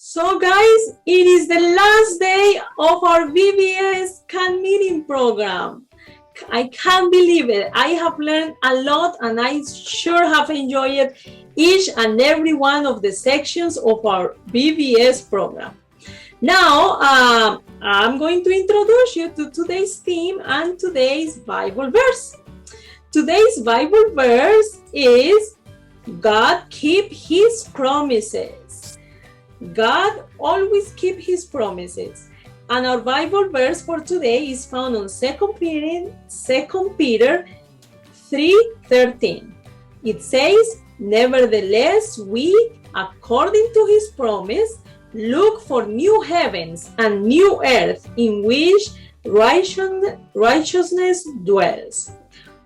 So guys, it is the last day of our VBS Can Meeting program. I can't believe it. I have learned a lot and I sure have enjoyed each and every one of the sections of our VBS program. Now, I'm going to introduce you to today's theme and today's Bible verse. Today's Bible verse is God keep His promises. God always keep His promises. And our Bible verse for today is found on 2 Peter 3:13. It says, "Nevertheless, we, according to His promise, look for new heavens and new earth in which righteousness dwells."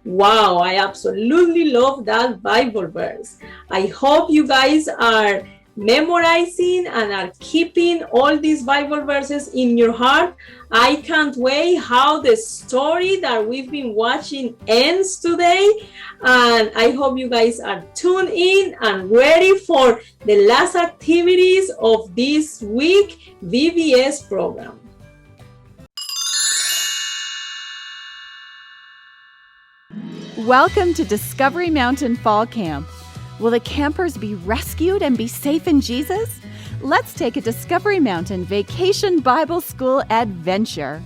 Wow, I absolutely love that Bible verse. I hope you guys are memorizing and are keeping all these Bible verses in your heart. I can't wait how the story that we've been watching ends today. And I hope you guys are tuned in and ready for the last activities of this week VBS program. Welcome to Discovery Mountain Fall Camp. Will the campers be rescued and be safe in Jesus? Let's take a Discovery Mountain Vacation Bible School adventure.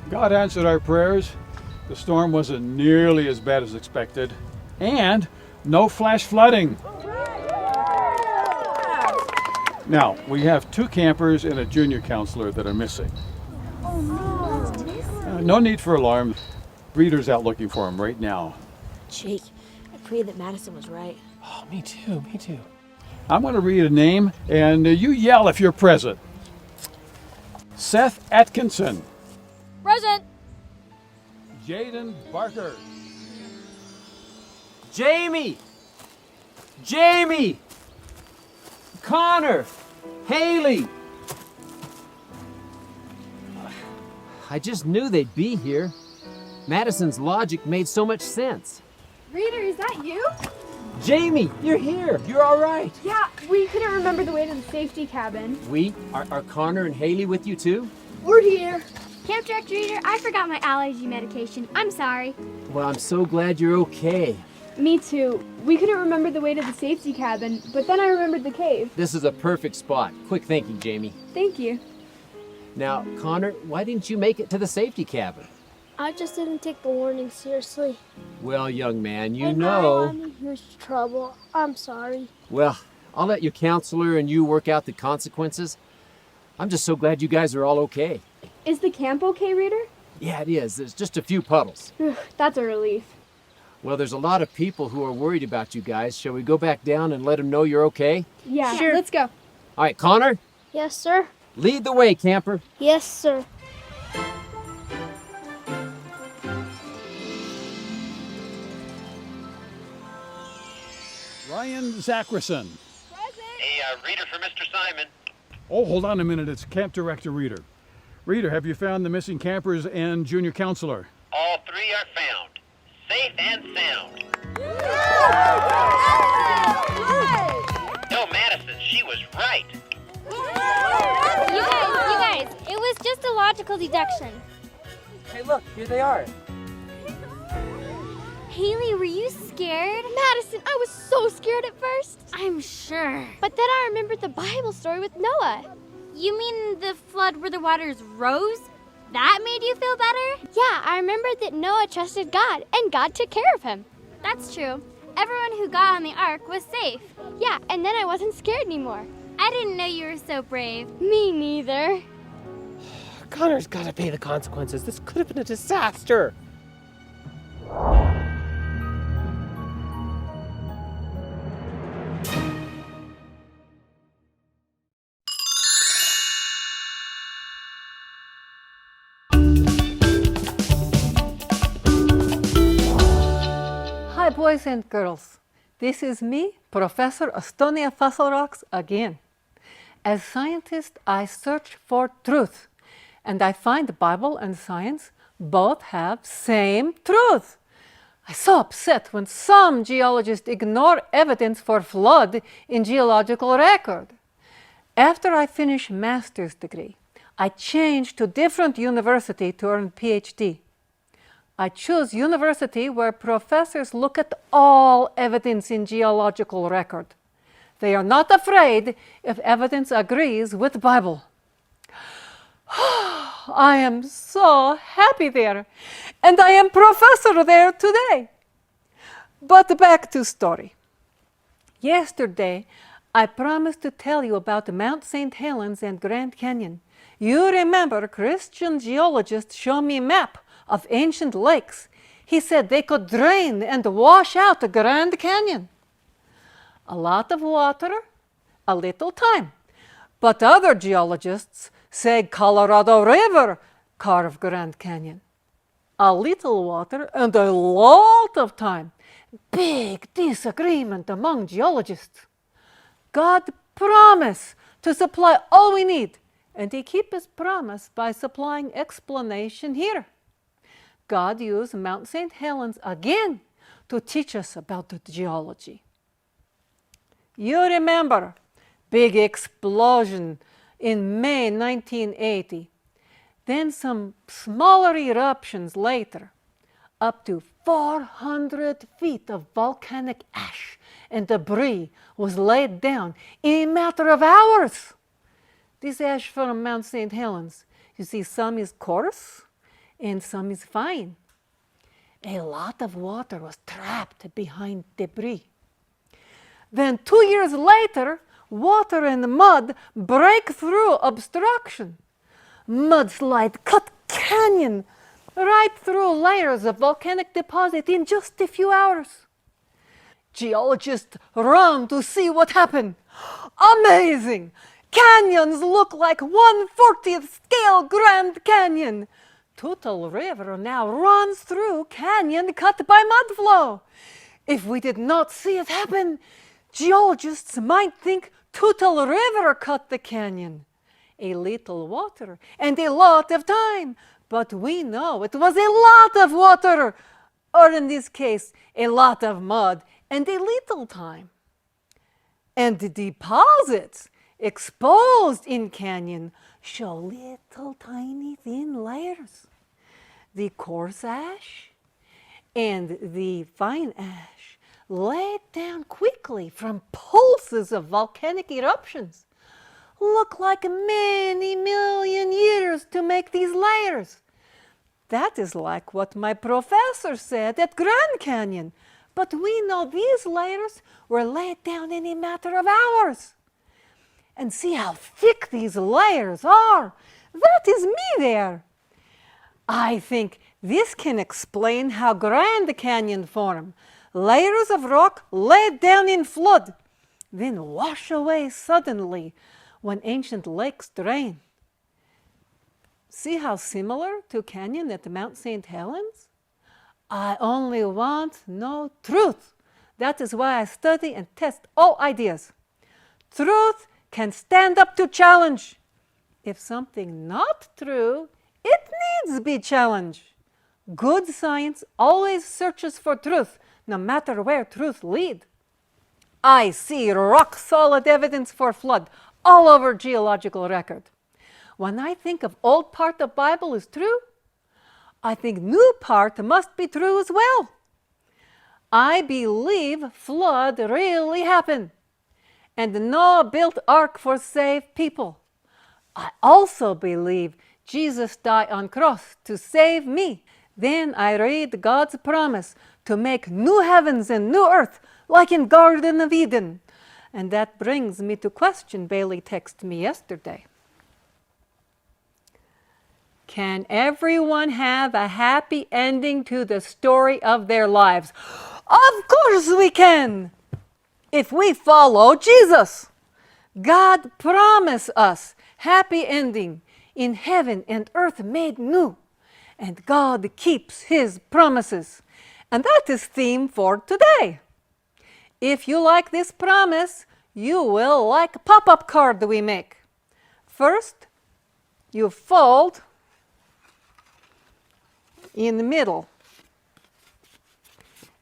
God answered our prayers. The storm wasn't nearly as bad as expected. And no flash flooding. Now, we have 2 campers and a junior counselor that are missing. No need for alarm. Reader's out looking for him right now. Jake, I pray that Madison was right. Oh, me too. I'm going to read a name, and you yell if you're present. Seth Atkinson. Present. Jaden Barker. Jamie! Connor! Haley! I just knew they'd be here. Madison's logic made so much sense. Reader, is that you? Jamie, you're here. You're all right. Yeah, we couldn't remember the way to the safety cabin. Are Connor and Haley with you too? We're here. Camp Director Reader, I forgot my allergy medication. I'm sorry. Well, I'm so glad you're okay. Me too. We couldn't remember the way to the safety cabin, but then I remembered the cave. This is a perfect spot. Quick thinking, Jamie. Thank you. Now, Connor, why didn't you make it to the safety cabin? I just didn't take the warning seriously. Well, young man, you And know... I'm in huge trouble. I'm sorry. Well, I'll let your counselor and you work out the consequences. I'm just so glad you guys are all okay. Is the camp okay, Reader? Yeah, it is. There's just a few puddles. That's a relief. Well, there's a lot of people who are worried about you guys. Shall we go back down and let them know you're okay? Yeah, Sure. Let's go. All right, Connor, Yes, sir. lead the way, camper. Yes, sir. Ryan Zachrison. Hey, reader for Mr. Simon. Oh, hold on a minute. It's Camp Director Reader. Reader, have you found the missing campers and junior counselor? All 3 are found, safe and sound. No, Madison, she was right. You guys, it was just a logical deduction. Hey, look, here they are. Haley, were you scared? Madison, I was so scared at first. I'm sure. But then I remembered the Bible story with Noah. You mean the flood where the waters rose? That made you feel better? Yeah, I remembered that Noah trusted God, and God took care of him. That's true. Everyone who got on the ark was safe. Yeah, and then I wasn't scared anymore. I didn't know you were so brave. Me neither. Connor's got to pay the consequences. This could have been a disaster. Hi, boys and girls. This is me, Professor Estonia Fasselrocks again. As scientist, I search for truth, and I find the Bible and science both have same truth. I'm so upset when some geologists ignore evidence for flood in geological record. After I finished master's degree, I changed to different university to earn PhD. I choose university where professors look at all evidence in geological record. They are not afraid if evidence agrees with Bible. I am so happy there, and I am professor there today. But back to story. Yesterday, I promised to tell you about Mount St. Helens and Grand Canyon. You remember Christian geologists showed me a map of ancient lakes. He said they could drain and wash out the Grand Canyon. A lot of water, a little time. But other geologists say Colorado River carved Grand Canyon. A little water and a lot of time. Big disagreement among geologists. God promised to supply all we need, and He keeps His promise by supplying explanation here. God used Mount St. Helens again to teach us about the geology. You remember big explosion in May 1980. Then some smaller eruptions later. Up to 400 feet of volcanic ash and debris was laid down in a matter of hours. This ash from Mount St. Helens, you see, some is coarse and some is fine. A lot of water was trapped behind debris. Then 2 years later, water and mud break through obstruction. Mudslide cut canyon right through layers of volcanic deposit in just a few hours. Geologists run to see what happened. Amazing! Canyons look like 1/40th scale Grand Canyon. Toutle River now runs through canyon cut by mud flow. If we did not see it happen, geologists might think Toutle River cut the canyon. A little water and a lot of time, but we know it was a lot of water, or in this case, a lot of mud and a little time. And the deposits exposed in canyon show little tiny thin layers. The coarse ash and the fine ash laid down quickly from pulses of volcanic eruptions. Look like many million years to make these layers. That is like what my professor said at Grand Canyon. But we know these layers were laid down in a matter of hours. And see how thick these layers are. That is me there. I think this can explain how Grand Canyon formed. Layers of rock laid down in flood, then wash away suddenly when ancient lakes drain. See how similar to canyon at Mount St. Helens? I only want to know truth. That is why I study and test all ideas. Truth can stand up to challenge. If something not true, it needs to be challenged. Good science always searches for truth, no matter where truth leads. I see rock-solid evidence for flood all over geological record. When I think of old part of Bible is true, I think new part must be true as well. I believe flood really happened, and Noah built ark for save people. I also believe Jesus died on cross to save me. Then I read God's promise to make new heavens and new earth, like in Garden of Eden. And that brings me to question Bailey texted me yesterday. Can everyone have a happy ending to the story of their lives? Of course we can, if we follow Jesus. God promised us happy ending in heaven and earth made new. And God keeps His promises. And that is theme for today. If you like this promise, you will like a pop-up card we make. First, you fold in the middle.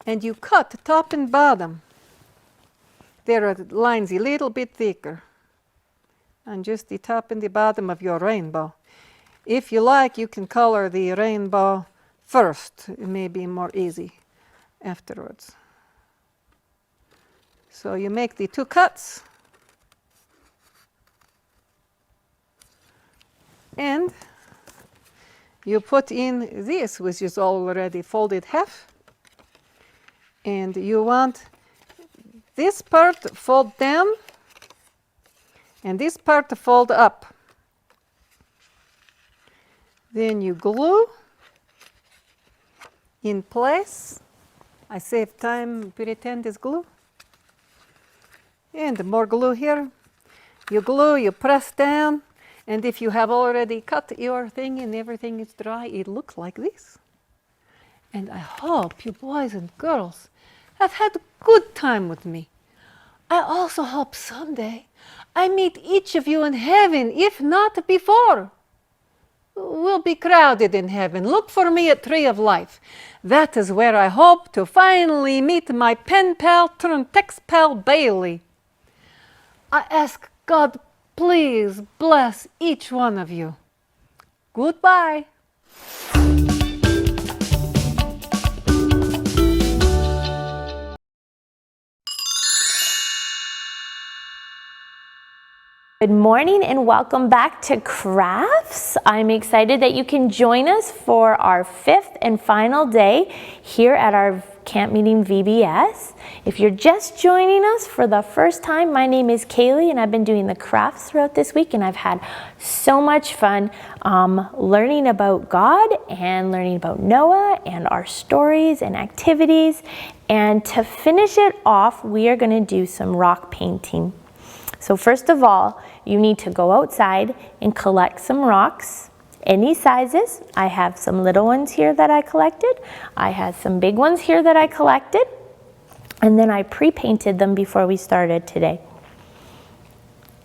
and you cut top and bottom. There are lines a little bit thicker on just the top and the bottom of your rainbow. If you like, you can color the rainbow first. It may be more easy afterwards. So you make the 2 cuts, and you put in this, which is already folded half, and you want this part to fold down and this part to fold up. Then you glue in place. I save time, pretend it's glue. And more glue here. You glue, you press down, and if you have already cut your thing and everything is dry, it looks like this. And I hope you boys and girls have had a good time with me. I also hope someday I meet each of you in heaven, if not before. We'll be crowded in heaven. Look for me at Tree of Life. That is where I hope to finally meet my pen pal turned text pal Bailey. I ask God, please bless each one of you. Goodbye. Good morning and welcome back to Crafts. I'm excited that you can join us for our 5th and final day here at our camp meeting VBS. If you're just joining us for the first time, my name is Kaylee and I've been doing the crafts throughout this week, and I've had so much fun learning about God and learning about Noah and our stories and activities. And to finish it off, we are going to do some rock painting. So first of all, you need to go outside and collect some rocks, any sizes. I have some little ones here that I collected. I had some big ones here that I collected. And then I pre-painted them before we started today.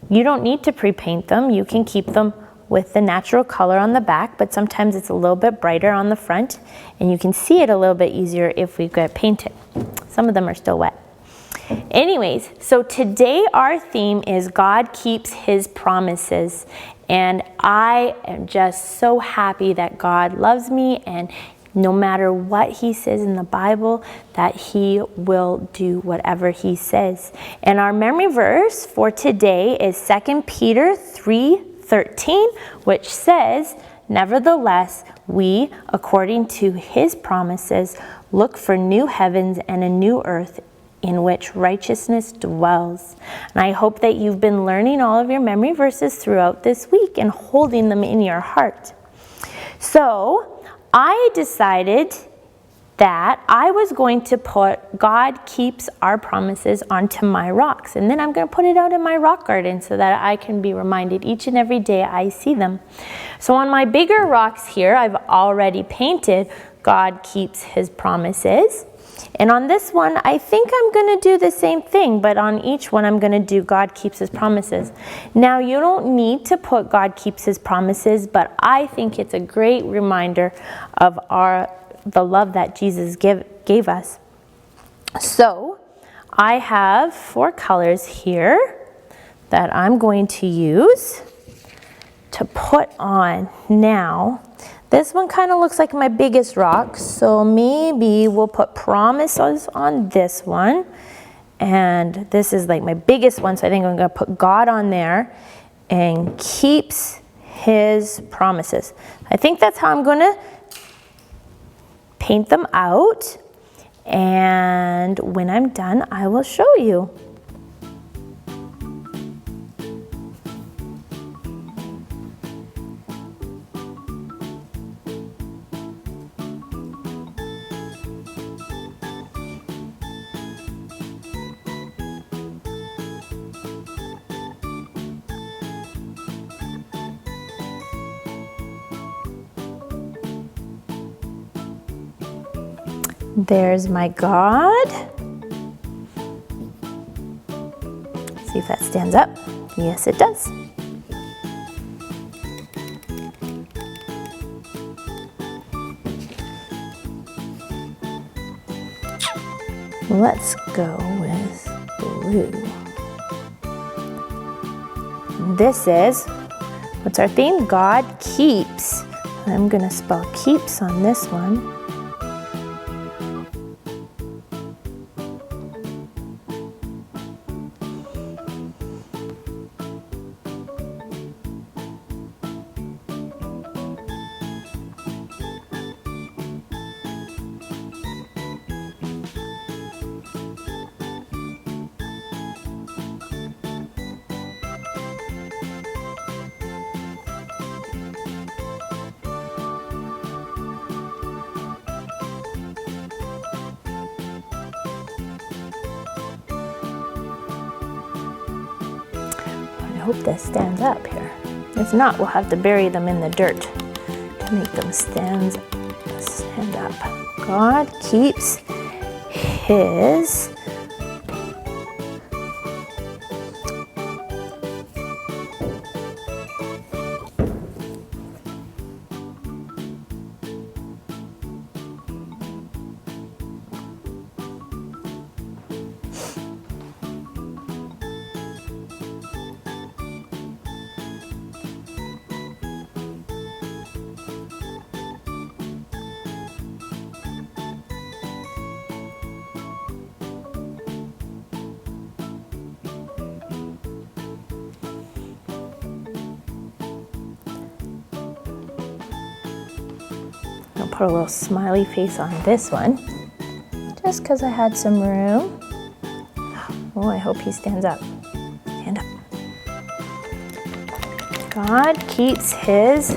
You don't need to pre-paint them. You can keep them with the natural color on the back, but sometimes it's a little bit brighter on the front, and you can see it a little bit easier if we get painted. Some of them are still wet. Anyways, so today our theme is God keeps his promises, and I am just so happy that God loves me, and no matter what he says in the Bible, that he will do whatever he says. And our memory verse for today is 2 Peter 3:13, which says, "Nevertheless, we, according to his promises, look for new heavens and a new earth in which righteousness dwells." And I hope that you've been learning all of your memory verses throughout this week and holding them in your heart. So I decided that I was going to put God keeps our promises onto my rocks, and then I'm going to put it out in my rock garden so that I can be reminded each and every day I see them. So on my bigger rocks here, I've already painted God keeps his promises. And on this one, I think I'm going to do the same thing, but on each one, I'm going to do God keeps his promises. Now, you don't need to put God keeps his promises, but I think it's a great reminder of the love that Jesus gave us. So, I have 4 colors here that I'm going to use to put on. Now, this one kind of looks like my biggest rock, so maybe we'll put promises on this one. And this is like my biggest one, so I think I'm going to put God on there and keeps his promises. I think that's how I'm going to paint them out. And when I'm done, I will show you. There's my God. See if that stands up. Yes, it does. Let's go with blue. This is, what's our theme? God keeps. I'm going to spell keeps on this one. I hope this stands up here. If not, we'll have to bury them in the dirt to make them stand up. God keeps his I'll put a little smiley face on this one, just because I had some room. Oh, I hope he stands up. Stand up. God keeps his,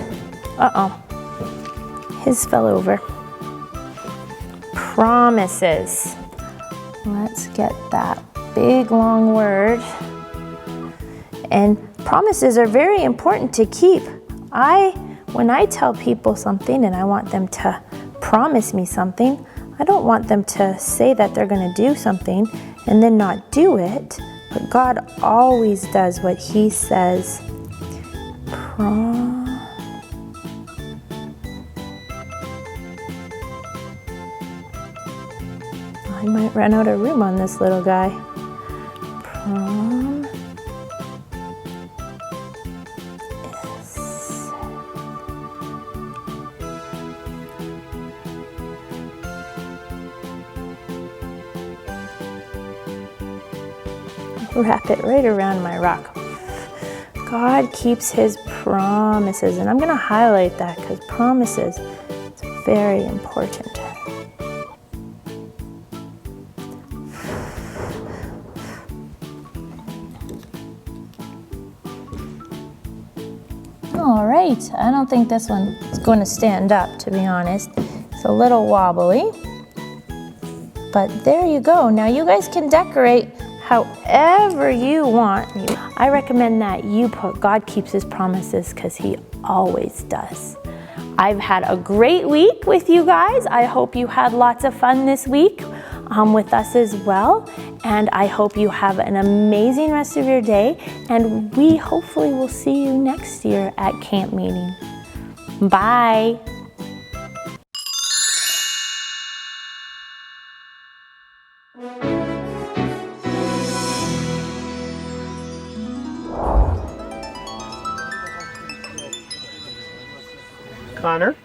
his fell over. Promises. Let's get that big long word. And promises are very important to keep. When I tell people something and I want them to promise me something, I don't want them to say that they're going to do something and then not do it. But God always does what He says. I might run out of room on this little guy. Wrap it right around my rock. God keeps His promises, and I'm going to highlight that because promises is very important. All right, I don't think this one is going to stand up, to be honest. It's a little wobbly, but there you go. Now you guys can decorate however you want. I recommend that you put God keeps His promises because He always does. I've had a great week with you guys. I hope you had lots of fun this week with us as well. And I hope you have an amazing rest of your day. And we hopefully will see you next year at camp meeting. Bye. Connor,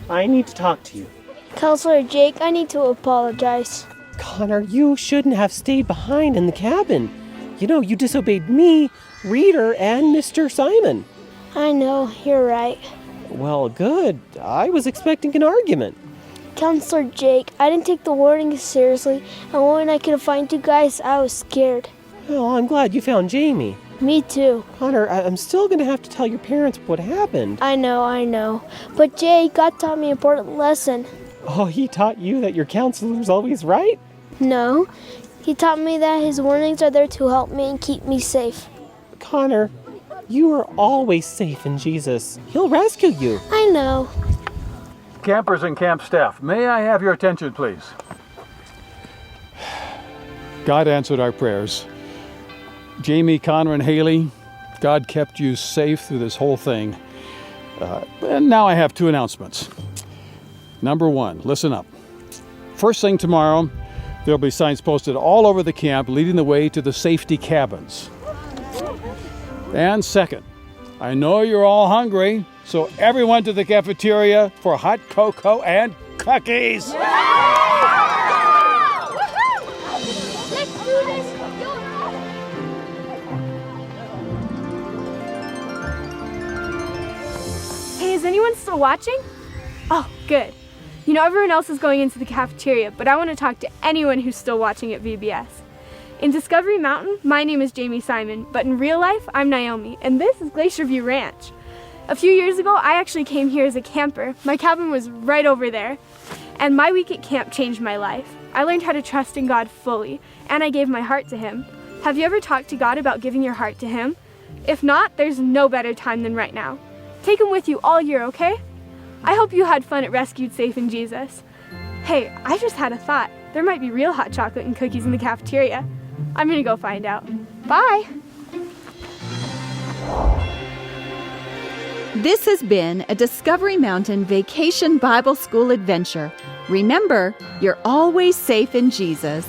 I need to talk to you. Counselor Jake, I need to apologize. Connor, you shouldn't have stayed behind in the cabin. You know, you disobeyed me, Reader, and Mr. Simon. I know, you're right. Well, good. I was expecting an argument. Counselor Jake, I didn't take the warning seriously, and when I couldn't find you guys, I was scared. Well, I'm glad you found Jamie. Me too. Connor, I'm still going to have to tell your parents what happened. I know. But Jay, God taught me an important lesson. Oh, He taught you that your counselor's always right? No. He taught me that His warnings are there to help me and keep me safe. Connor, you are always safe in Jesus. He'll rescue you. I know. Campers and camp staff, may I have your attention, please? God answered our prayers. Jamie, Connor, and Haley, God kept you safe through this whole thing. And now I have two announcements. Number one, listen up. First thing tomorrow, There'll be signs posted all over the camp leading the way to the safety cabins. And second, I know you're all hungry, so everyone to the cafeteria for hot cocoa and cookies. Hey, is anyone still watching? Oh, good. You know, everyone else is going into the cafeteria, but I want to talk to anyone who's still watching at VBS. In Discovery Mountain, my name is Jamie Simon, but in real life, I'm Naomi, and this is Glacier View Ranch. A few years ago, I actually came here as a camper. My cabin was right over there, and my week at camp changed my life. I learned how to trust in God fully, and I gave my heart to Him. Have you ever talked to God about giving your heart to Him? If not, there's no better time than right now. Take Him with you all year, okay? I hope you had fun at Rescued Safe in Jesus. Hey, I just had a thought. There might be real hot chocolate and cookies in the cafeteria. I'm gonna go find out. Bye! This has been a Discovery Mountain Vacation Bible School adventure. Remember, you're always safe in Jesus.